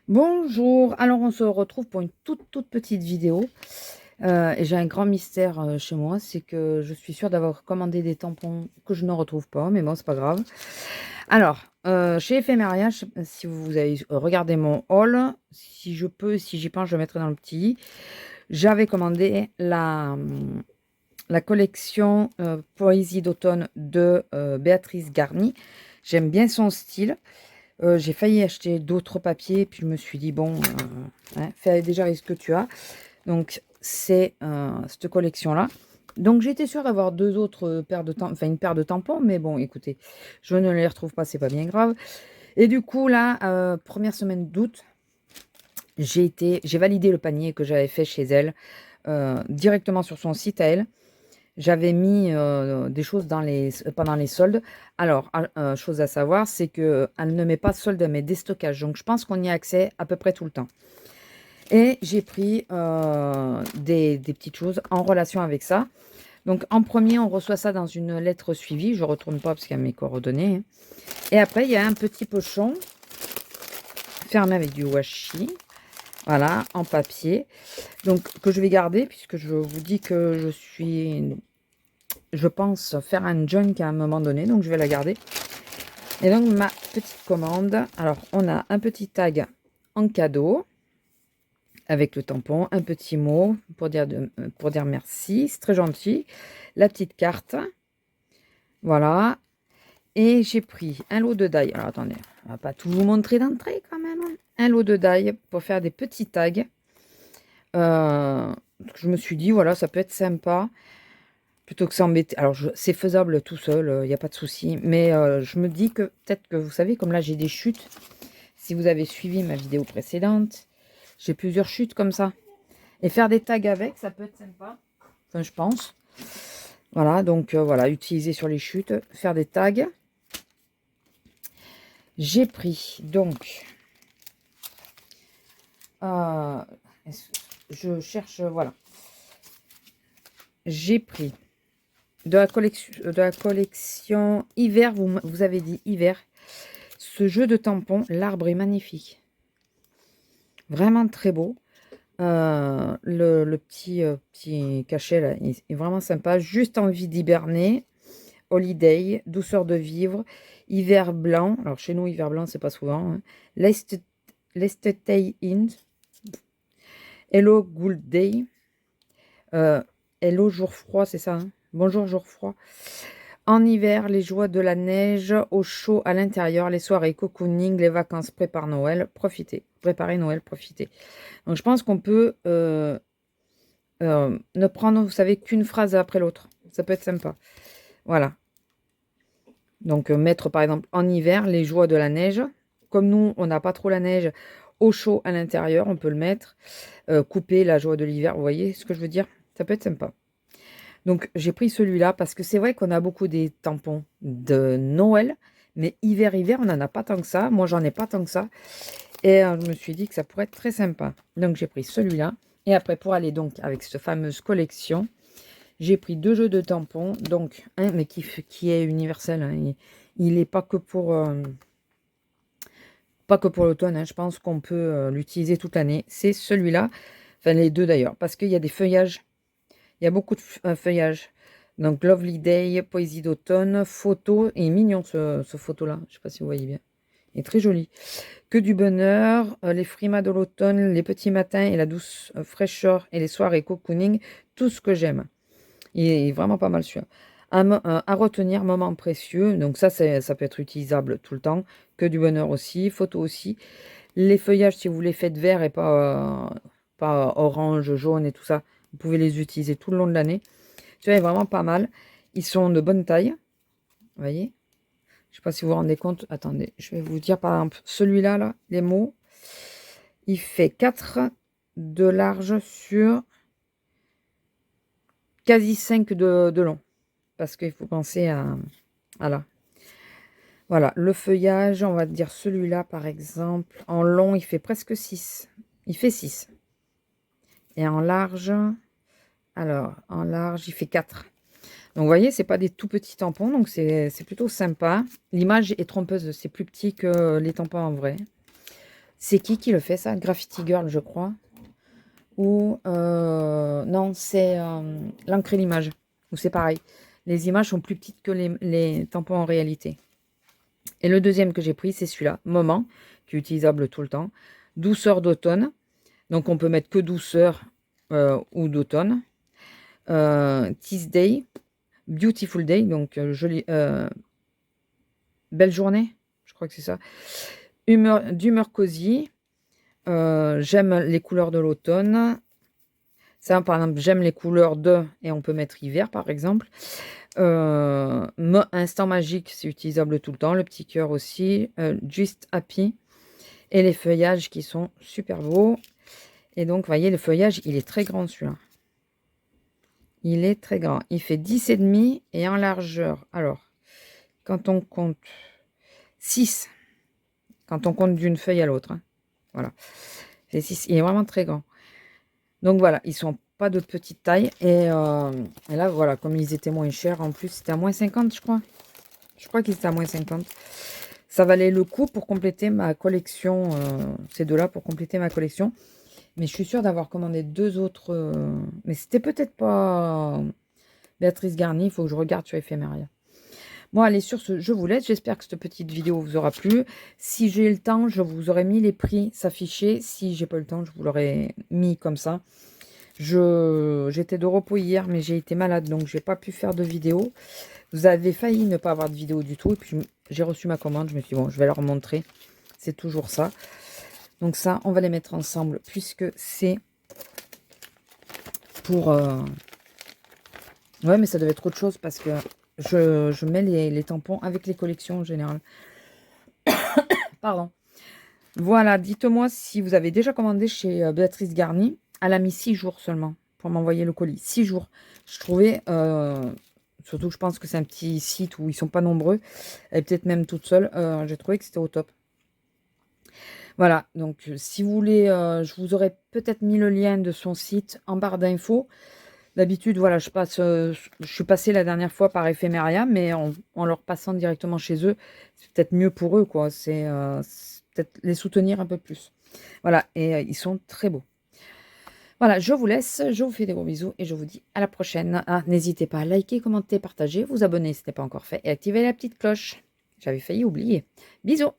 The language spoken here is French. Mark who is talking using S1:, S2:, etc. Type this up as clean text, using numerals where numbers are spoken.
S1: Bonjour, alors on se retrouve pour une toute petite vidéo. Et j'ai un grand mystère chez moi, c'est que je suis sûre d'avoir commandé des tampons que je ne retrouve pas, mais bon, c'est pas grave. Alors, chez Ephemeria, je sais pas si vous avez regardé mon haul, si je peux, si j'y pense, je le mettrai dans le petit. J'avais commandé la collection Poésie d'automne de Béatrice Garny. J'aime bien son style. J'ai failli acheter d'autres papiers, puis je me suis dit, bon, hein, fais déjà avec ce que tu as. Donc, c'est cette collection-là. Donc, j'étais sûre d'avoir deux autres paires de tampons, enfin une paire de tampons, mais bon, écoutez, je ne les retrouve pas, c'est pas bien grave. Et du coup, là, première semaine d'août, j'ai validé le panier que j'avais fait chez elle, directement sur son site à elle. J'avais mis des choses pendant les soldes. Alors, chose à savoir, c'est qu'elle ne met pas de solde, elle met des stockages. Donc, je pense qu'on y a accès à peu près tout le temps. Et j'ai pris des petites choses en relation avec ça. Donc, en premier, on reçoit ça dans une lettre suivie. Je ne retourne pas parce qu'il y a mes coordonnées, hein. Et après, il y a un petit pochon fermé avec du washi. Voilà, en papier. Donc, que je vais garder puisque je vous dis que je pense faire un junk à un moment donné. Donc, je vais la garder. Et donc, ma petite commande. Alors, on a un petit tag en cadeau avec le tampon, un petit mot pour dire merci, c'est très gentil. La petite carte, voilà. Et j'ai pris un lot de die. Alors attendez, on va pas tout vous montrer d'entrée quand même, hein. Un lot de die pour faire des petits tags. Je me suis dit, voilà, ça peut être sympa. Plutôt que s'embêter. Alors, c'est faisable tout seul, il n'y a pas de souci. Mais je me dis que peut-être que vous savez, comme là j'ai des chutes, si vous avez suivi ma vidéo précédente, j'ai plusieurs chutes comme ça. Et faire des tags avec, ça peut être sympa. Enfin, je pense. Voilà, donc voilà, utiliser sur les chutes, faire des tags. J'ai pris, donc, euh, je cherche, voilà. J'ai pris de la collection hiver, vous avez dit hiver. Ce jeu de tampons, l'arbre est magnifique. Vraiment très beau. Le petit cachet là, il est vraiment sympa. Juste envie d'hiberner. Holiday, douceur de vivre, hiver blanc. Alors chez nous, hiver blanc, c'est pas souvent, hein. L'Estay Inn, Hello Good Day, Hello jour froid, c'est ça, hein. Bonjour jour froid. En hiver, les joies de la neige, au chaud à l'intérieur, les soirées cocooning, les vacances préparent Noël, profitez. Préparer Noël, profitez. Donc je pense qu'on peut ne prendre, vous savez, qu'une phrase après l'autre. Ça peut être sympa. Voilà. Donc, mettre par exemple en hiver les joies de la neige. Comme nous, on n'a pas trop la neige au chaud à l'intérieur, on peut le mettre. Couper la joie de l'hiver, vous voyez ce que je veux dire? Ça peut être sympa. Donc, j'ai pris celui-là parce que c'est vrai qu'on a beaucoup des tampons de Noël, mais hiver, on n'en a pas tant que ça. Moi, j'en ai pas tant que ça. Et je me suis dit que ça pourrait être très sympa. Donc, j'ai pris celui-là. Et après, pour aller donc avec cette fameuse collection, j'ai pris deux jeux de tampons, donc un mais qui est universel, hein. Il n'est pas que pour l'automne, hein. Je pense qu'on peut l'utiliser toute l'année. C'est celui-là, enfin les deux d'ailleurs, parce qu'il y a des feuillages. Il y a beaucoup de feuillages. Donc Lovely Day, Poésie d'automne, photo, et mignon ce photo-là. Je ne sais pas si vous voyez bien. Il est très joli. Que du bonheur, les frimas de l'automne, les petits matins et la douce fraîcheur et les soirées cocooning, tout ce que j'aime. Il est vraiment pas mal celui-là. À retenir, moment précieux. Donc ça peut être utilisable tout le temps. Que du bonheur aussi, photo aussi. Les feuillages, si vous les faites verts et pas orange, jaune et tout ça, vous pouvez les utiliser tout le long de l'année. Celui-là est vraiment pas mal. Ils sont de bonne taille. Vous voyez? Je ne sais pas si vous vous rendez compte. Attendez, je vais vous dire par exemple, celui-là, là, les mots, il fait 4 de large sur quasi 5 de long. Parce qu'il faut penser à... Voilà. Voilà, le feuillage, on va dire celui-là par exemple, en long, il fait presque 6. Il fait 6. Et en large, alors, en large, il fait 4. Donc, vous voyez, c'est pas des tout petits tampons, donc c'est plutôt sympa. L'image est trompeuse, c'est plus petit que les tampons en vrai. C'est qui le fait ça? Graffiti Girl, je crois. Ou non, c'est l'encre et l'image. Ou c'est pareil. Les images sont plus petites que les tampons en réalité. Et le deuxième que j'ai pris, c'est celui-là, Moment, qui est utilisable tout le temps. Douceur d'automne. Donc on peut mettre que douceur ou d'automne. Tease Day, Beautiful Day, donc jolie, belle journée, je crois que c'est ça. D'humeur cosy. J'aime les couleurs de l'automne. Ça, par exemple, j'aime les couleurs de, et on peut mettre hiver, par exemple. Instant magique, c'est utilisable tout le temps. Le petit cœur aussi. Just Happy. Et les feuillages qui sont super beaux. Et donc, vous voyez, le feuillage, il est très grand, celui-là. Il est très grand. Il fait 10,5 et en largeur. Alors, quand on compte 6, quand on compte d'une feuille à l'autre, hein, voilà. C'est 6. Il est vraiment très grand. Donc voilà, ils sont pas de petite taille. Et là, voilà, comme ils étaient moins chers, en plus, c'était à moins 50, je crois. Je crois qu'ils étaient à moins 50. Ça valait le coup pour compléter ma collection. Ces deux-là pour compléter ma collection. Mais je suis sûre d'avoir commandé 2 autres. Mais c'était peut-être pas Béatrice Garnier. Il faut que je regarde sur Ephéméria. Bon, allez, sur ce, je vous laisse. J'espère que cette petite vidéo vous aura plu. Si j'ai le temps, je vous aurais mis les prix s'afficher. Si j'ai pas le temps, je vous l'aurais mis comme ça. J'étais de repos hier, mais j'ai été malade, donc j'ai pas pu faire de vidéo. Vous avez failli ne pas avoir de vidéo du tout. Et puis, j'ai reçu ma commande. Je me suis dit, bon, je vais leur montrer. C'est toujours ça. Donc ça, on va les mettre ensemble, puisque c'est pour... Ouais, mais ça devait être autre chose, parce que je mets les tampons avec les collections en général. Pardon. Voilà, dites-moi si vous avez déjà commandé chez Béatrice Garnier. Elle a mis 6 jours seulement pour m'envoyer le colis. 6 jours. Je trouvais, surtout que je pense que c'est un petit site où ils sont pas nombreux, elle est peut-être même toute seule, j'ai trouvé que c'était au top. Voilà, donc si vous voulez, je vous aurais peut-être mis le lien de son site en barre d'infos. D'habitude, voilà, je suis passée la dernière fois par Ephéméria, mais en leur passant directement chez eux, c'est peut-être mieux pour eux, quoi. C'est peut-être les soutenir un peu plus. Voilà, et ils sont très beaux. Voilà, je vous laisse, je vous fais des gros bisous et je vous dis à la prochaine. Ah, n'hésitez pas à liker, commenter, partager, vous abonner si ce n'est pas encore fait et activer la petite cloche. J'avais failli oublier. Bisous!